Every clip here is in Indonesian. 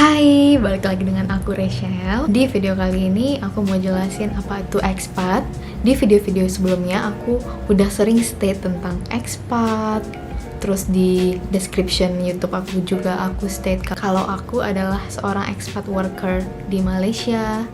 Hai, balik lagi dengan aku Rachel. Di video kali ini aku mau jelasin apa itu expat. Di video-video sebelumnya aku udah sering state tentang expat. Terus di description YouTube aku juga aku state kalau aku adalah seorang expat worker di Malaysia.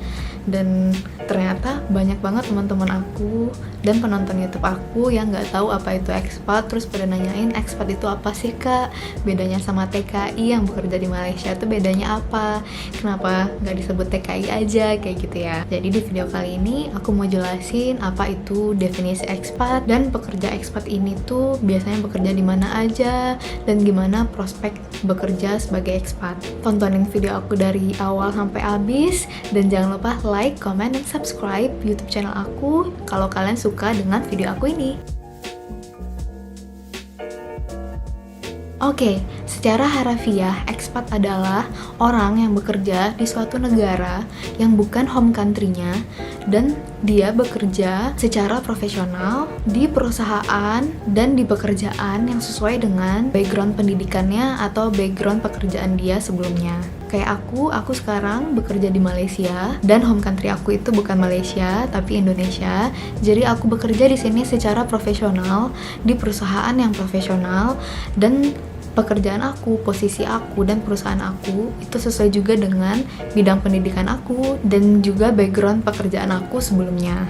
Dan ternyata banyak banget teman-teman aku dan penonton YouTube aku yang nggak tahu apa itu expat, terus pada nanyain expat itu apa sih kak, bedanya sama TKI yang bekerja di Malaysia itu bedanya apa, kenapa nggak disebut TKI aja, kayak gitu ya. Jadi di video kali ini aku mau jelasin apa itu definisi expat dan pekerja expat ini tuh biasanya bekerja di mana aja dan gimana prospek bekerja sebagai expat. Tontonin video aku dari awal sampai habis dan jangan lupa like, comment, dan subscribe YouTube channel aku kalau kalian suka dengan video aku ini. Oke, secara harafiah, expat adalah orang yang bekerja di suatu negara yang bukan home country-nya dan dia bekerja secara profesional di perusahaan dan di pekerjaan yang sesuai dengan background pendidikannya atau background pekerjaan dia sebelumnya. Kayak aku sekarang bekerja di Malaysia dan home country aku itu bukan Malaysia tapi Indonesia. Jadi aku bekerja di sini secara profesional di perusahaan yang profesional dan pekerjaan aku, posisi aku, dan perusahaan aku itu sesuai juga dengan bidang pendidikan aku dan juga background pekerjaan aku sebelumnya.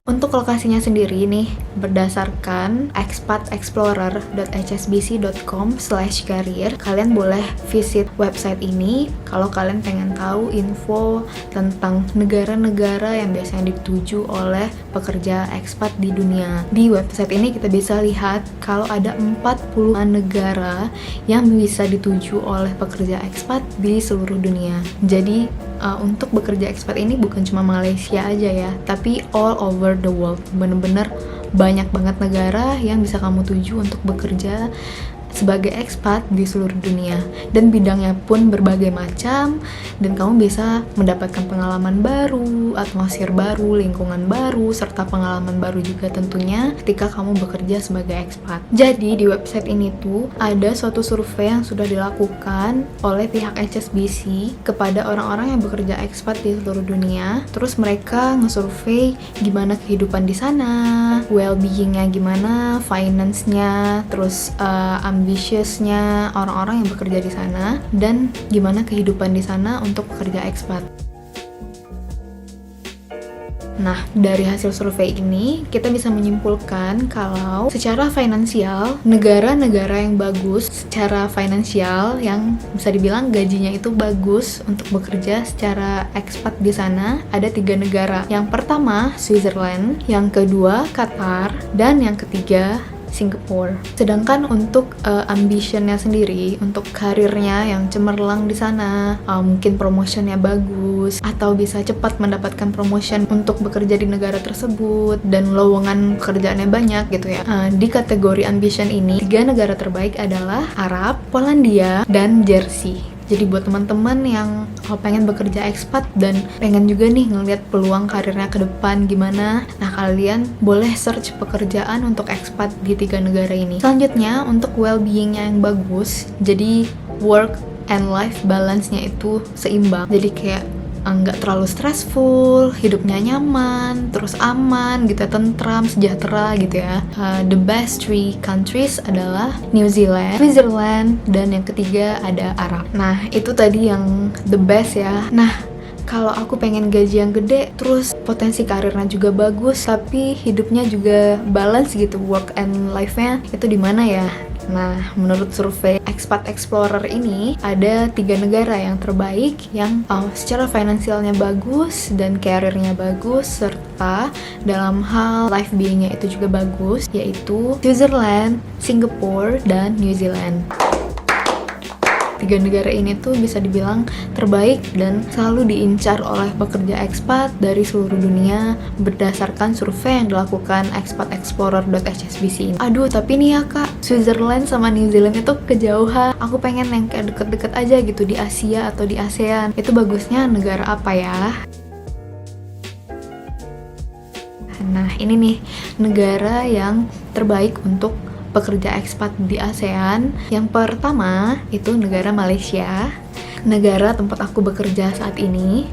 Untuk lokasinya sendiri nih, berdasarkan expatexplorer.hsbc.com/career, kalian boleh visit website ini kalau kalian pengen tahu info tentang negara-negara yang biasanya dituju oleh pekerja expat di dunia. Di website ini kita bisa lihat kalau ada 40 negara yang bisa dituju oleh pekerja expat di seluruh dunia. Jadi untuk bekerja expat ini bukan cuma Malaysia aja ya, tapi all over the world. Bener-bener banyak banget negara yang bisa kamu tuju untuk bekerja sebagai expat di seluruh dunia, dan bidangnya pun berbagai macam dan kamu bisa mendapatkan pengalaman baru, atmosfer baru, lingkungan baru, serta pengalaman baru juga tentunya ketika kamu bekerja sebagai expat. Jadi di website ini tuh ada suatu survei yang sudah dilakukan oleh pihak HSBC kepada orang-orang yang bekerja expat di seluruh dunia. Terus mereka ngesurvei gimana kehidupan di sana, well-being-nya gimana, finance-nya, terus ambitiousnya orang-orang yang bekerja di sana dan gimana kehidupan di sana untuk pekerja expat. Nah, dari hasil survei ini kita bisa menyimpulkan kalau secara finansial negara-negara yang bagus secara finansial yang bisa dibilang gajinya itu bagus untuk bekerja secara expat di sana ada 3 negara. Yang pertama Switzerland, yang kedua Qatar, dan yang ketiga Singapura. Sedangkan untuk ambitionnya sendiri, untuk karirnya yang cemerlang di sana, mungkin promotionnya bagus atau bisa cepat mendapatkan promotion untuk bekerja di negara tersebut dan lowongan pekerjaannya banyak gitu ya. Di kategori ambition ini 3 negara terbaik adalah Arab, Polandia, dan Jersey. Jadi buat teman-teman yang pengen bekerja expat dan pengen juga nih ngeliat peluang karirnya ke depan gimana, nah kalian boleh search pekerjaan untuk expat di 3 negara ini. Selanjutnya untuk well-being-nya yang bagus, jadi work and life balance-nya itu seimbang. Jadi kayak nggak terlalu stressful, hidupnya nyaman, terus aman gitu ya, tentram, sejahtera gitu ya. The best 3 countries adalah New Zealand, Switzerland, dan yang ketiga ada Arab. Nah, itu tadi yang the best ya. Nah, kalau aku pengen gaji yang gede, terus potensi karirnya juga bagus, tapi hidupnya juga balance gitu, work and life-nya itu di mana ya? Nah, menurut survei Expat Explorer ini ada 3 negara yang terbaik yang secara finansialnya bagus dan karirnya bagus serta dalam hal life being-nya itu juga bagus, yaitu Switzerland, Singapura, dan New Zealand. 3 negara ini tuh bisa dibilang terbaik dan selalu diincar oleh pekerja expat dari seluruh dunia berdasarkan survei yang dilakukan expatexplorer.hsbc ini. Aduh, tapi nih ya kak, Switzerland sama New Zealand itu kejauhan. Aku pengen yang kayak deket-deket aja gitu di Asia atau di ASEAN. Itu bagusnya negara apa ya? Nah, ini nih negara yang terbaik untuk pekerja ekspat di ASEAN. Yang pertama itu negara Malaysia, negara tempat aku bekerja saat ini.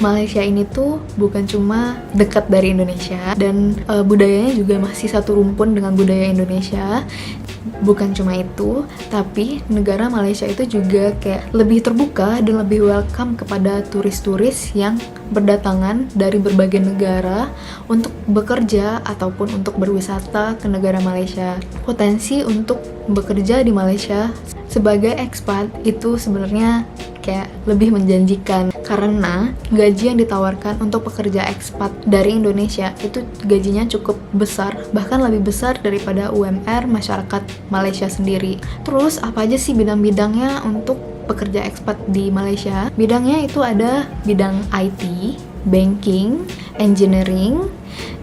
Malaysia ini tuh bukan cuma dekat dari Indonesia, dan budayanya juga masih satu rumpun dengan budaya Indonesia. Bukan cuma itu, tapi negara Malaysia itu juga kayak lebih terbuka dan lebih welcome kepada turis-turis yang berdatangan dari berbagai negara untuk bekerja ataupun untuk berwisata ke negara Malaysia. Potensi untuk bekerja di Malaysia sebagai ekspat itu sebenarnya kayak lebih menjanjikan, karena gaji yang ditawarkan untuk pekerja ekspat dari Indonesia itu gajinya cukup besar, bahkan lebih besar daripada UMR masyarakat Malaysia sendiri. Terus apa aja sih bidang-bidangnya untuk pekerja ekspat di Malaysia? Bidangnya itu ada bidang IT, banking, engineering,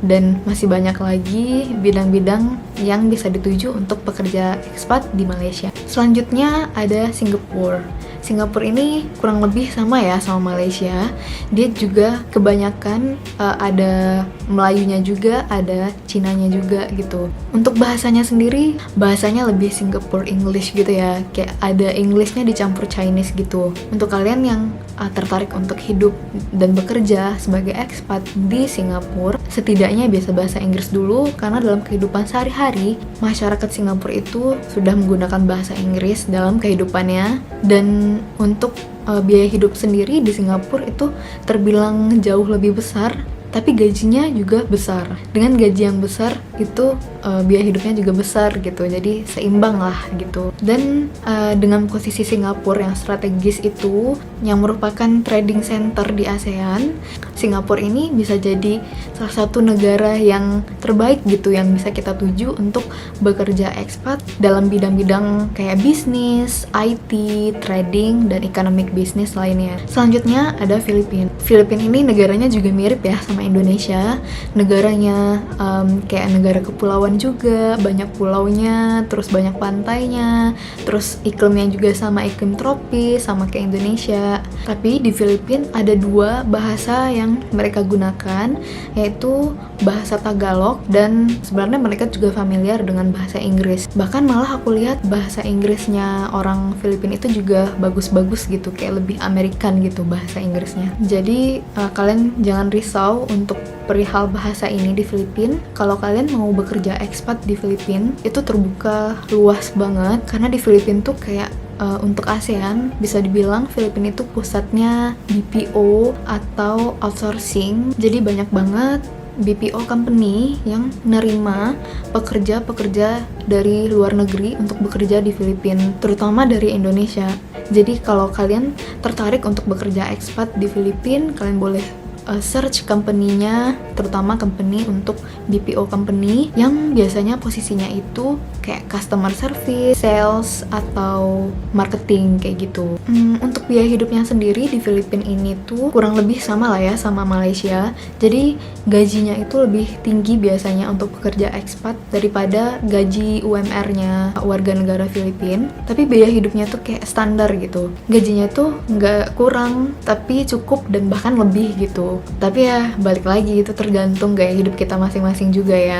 dan masih banyak lagi bidang-bidang yang bisa dituju untuk pekerja ekspat di Malaysia. Selanjutnya ada Singapura. Singapura ini kurang lebih sama ya sama Malaysia. Dia juga kebanyakan ada Melayunya juga, ada Cinanya juga gitu. Untuk bahasanya sendiri, bahasanya lebih Singapore English gitu ya. Kayak ada Englishnya dicampur Chinese gitu. Untuk kalian yang tertarik untuk hidup dan bekerja sebagai ekspat di Singapura, setidaknya biasa bahasa Inggris dulu, karena dalam kehidupan sehari-hari masyarakat Singapura itu sudah menggunakan bahasa Inggris dalam kehidupannya. Dan untuk biaya hidup sendiri di Singapura itu terbilang jauh lebih besar, tapi gajinya juga besar. Dengan gaji yang besar itu biaya hidupnya juga besar gitu, jadi seimbang lah gitu. Dan dengan posisi Singapura yang strategis itu, yang merupakan trading center di ASEAN, Singapura ini bisa jadi salah satu negara yang terbaik gitu yang bisa kita tuju untuk bekerja ekspat dalam bidang-bidang kayak bisnis, IT, trading, dan economic business lainnya. Selanjutnya ada Filipina. Filipina ini negaranya juga mirip ya sama Indonesia. Negaranya kayak negara kepulauan juga, banyak pulaunya, terus banyak pantainya, terus iklimnya juga sama iklim tropis, sama kayak Indonesia. Tapi di Filipina ada dua bahasa yang mereka gunakan, yaitu bahasa Tagalog, dan sebenarnya mereka juga familiar dengan bahasa Inggris. Bahkan malah aku lihat bahasa Inggrisnya orang Filipina itu juga bagus-bagus gitu, kayak lebih American gitu bahasa Inggrisnya. Jadi kalian jangan risau untuk perihal bahasa ini di Filipina. Kalau kalian mau bekerja ekspat di Filipina, itu terbuka luas banget, karena di Filipina tuh kayak untuk ASEAN bisa dibilang Filipina itu pusatnya BPO atau outsourcing. Jadi banyak banget BPO company yang nerima pekerja-pekerja dari luar negeri untuk bekerja di Filipina, terutama dari Indonesia. Jadi kalau kalian tertarik untuk bekerja ekspat di Filipina, kalian boleh search company-nya, terutama company untuk BPO company yang biasanya posisinya itu kayak customer service, sales, atau marketing kayak gitu. Untuk biaya hidupnya sendiri di Filipina ini tuh kurang lebih sama lah ya sama Malaysia. Jadi gajinya itu lebih tinggi biasanya untuk pekerja ekspat daripada gaji UMR-nya warga negara Filipina. Tapi biaya hidupnya tuh kayak standar gitu. Gajinya tuh nggak kurang, tapi cukup dan bahkan lebih gitu. Tapi ya balik lagi, itu tergantung gaya hidup kita masing-masing juga ya.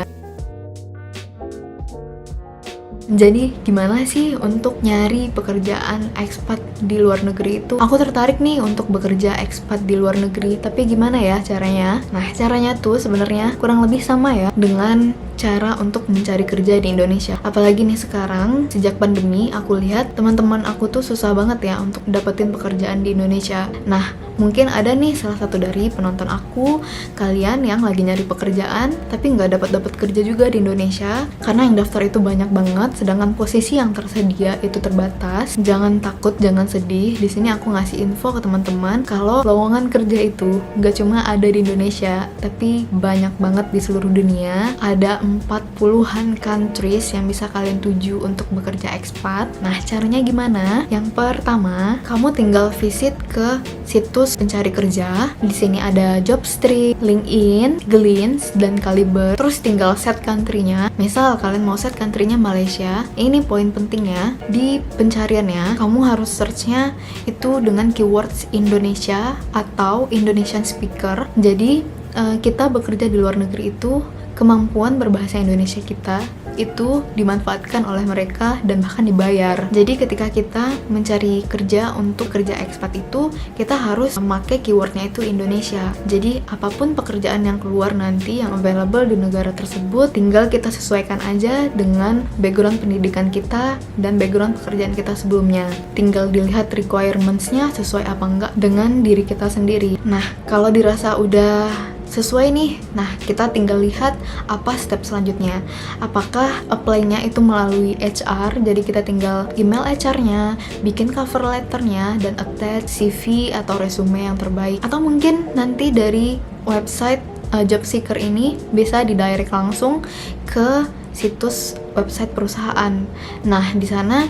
Jadi gimana sih untuk nyari pekerjaan ekspat di luar negeri itu? Aku tertarik nih untuk bekerja ekspat di luar negeri, tapi gimana ya caranya? Nah, caranya tuh sebenarnya kurang lebih sama ya dengan cara untuk mencari kerja di Indonesia. Apalagi nih sekarang, sejak pandemi, aku lihat teman-teman aku tuh susah banget ya untuk dapetin pekerjaan di Indonesia. Nah, mungkin ada nih salah satu dari penonton aku, kalian yang lagi nyari pekerjaan, tapi nggak dapat kerja juga di Indonesia, karena yang daftar itu banyak banget, sedangkan posisi yang tersedia itu terbatas. Jangan takut, jangan sedih. Di sini aku ngasih info ke teman-teman kalau lowongan kerja itu nggak cuma ada di Indonesia, tapi banyak banget di seluruh dunia. Ada 40-an countries yang bisa kalian tuju untuk bekerja ekspat. Nah, caranya gimana? Yang pertama, kamu tinggal visit ke situs pencari kerja. Di sini ada Jobstreet, LinkedIn, Glints, dan Caliber. Terus tinggal set country-nya. Misal kalian mau set country-nya Malaysia. Ini poin pentingnya, di pencariannya kamu harus search-nya itu dengan keywords Indonesia atau Indonesian speaker. Jadi kita bekerja di luar negeri itu kemampuan berbahasa Indonesia kita itu dimanfaatkan oleh mereka dan bahkan dibayar. Jadi ketika kita mencari kerja untuk kerja ekspat itu, kita harus memakai keywordnya itu Indonesia. Jadi apapun pekerjaan yang keluar nanti yang available di negara tersebut, tinggal kita sesuaikan aja dengan background pendidikan kita dan background pekerjaan kita sebelumnya. Tinggal dilihat requirements-nya sesuai apa enggak dengan diri kita sendiri. Nah, kalau dirasa udah sesuai nih, nah kita tinggal lihat apa step selanjutnya. Apakah apply-nya itu melalui HR, jadi kita tinggal email HR-nya, bikin cover letter-nya, dan attach CV atau resume yang terbaik. Atau mungkin nanti dari website job seeker ini bisa didirect langsung ke situs website perusahaan. Nah, di sana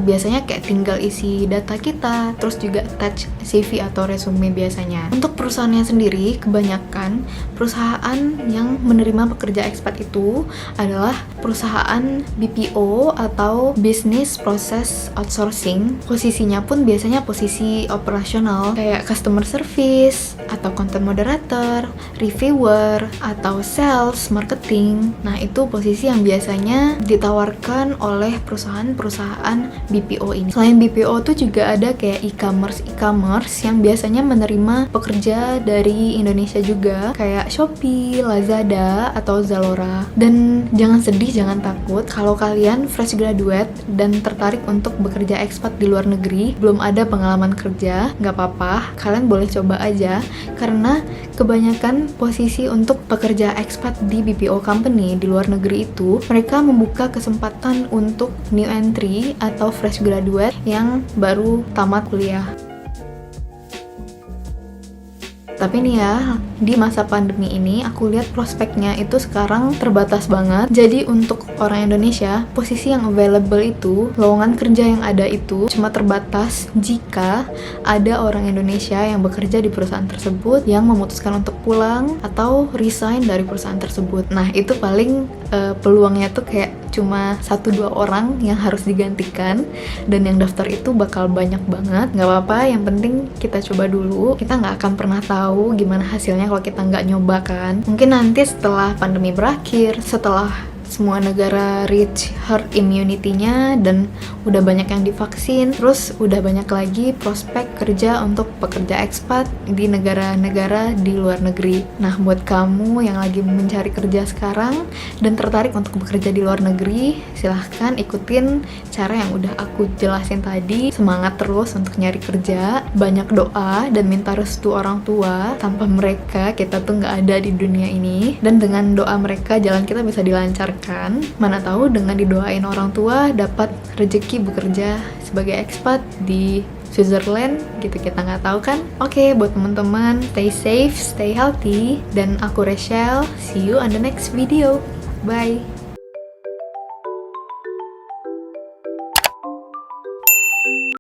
biasanya kayak tinggal isi data kita, terus juga attach CV atau resume biasanya. Untuk perusahaannya sendiri, kebanyakan perusahaan yang menerima pekerja ekspat itu adalah perusahaan BPO atau Business Process Outsourcing. Posisinya pun biasanya posisi operasional, kayak customer service, atau content moderator, reviewer, atau sales, marketing. Nah, itu posisi yang biasanya ditawarkan oleh perusahaan-perusahaan BPO ini. Selain BPO tuh juga ada kayak e-commerce yang biasanya menerima pekerja dari Indonesia juga, kayak Shopee, Lazada, atau Zalora. Dan jangan sedih, jangan takut kalau kalian fresh graduate dan tertarik untuk bekerja ekspat di luar negeri, belum ada pengalaman kerja, nggak apa-apa, kalian boleh coba aja, karena kebanyakan posisi untuk pekerja ekspat di BPO company di luar negeri itu, mereka membuka kesempatan untuk new entry atau fresh graduate yang baru tamat kuliah. Tapi nih ya, di masa pandemi ini aku lihat prospeknya itu sekarang terbatas banget. Jadi untuk orang Indonesia, posisi yang available itu, lowongan kerja yang ada itu cuma terbatas jika ada orang Indonesia yang bekerja di perusahaan tersebut yang memutuskan untuk pulang atau resign dari perusahaan tersebut. Nah, itu paling peluangnya tuh kayak cuma 1-2 orang yang harus digantikan, dan yang daftar itu bakal banyak banget. Nggak apa-apa, yang penting kita coba dulu. Kita nggak akan pernah tahu gimana hasilnya kalau kita nggak nyoba kan. Mungkin nanti setelah pandemi berakhir, setelah semua negara reach herd immunity-nya dan udah banyak yang divaksin, terus udah banyak lagi prospek kerja untuk pekerja ekspat di negara-negara di luar negeri. Nah, buat kamu yang lagi mencari kerja sekarang dan tertarik untuk bekerja di luar negeri, silahkan ikutin cara yang udah aku jelasin tadi. Semangat terus untuk nyari kerja, banyak doa dan minta restu orang tua. Tanpa mereka, kita tuh nggak ada di dunia ini, dan dengan doa mereka jalan kita bisa dilancarkan. Mana tahu dengan didoain orang tua dapat rezeki bekerja sebagai ekspat di Switzerland gitu, kita nggak tahu kan. Oke, buat teman-teman, stay safe, stay healthy, dan aku Rachel, see you on the next video. Bye.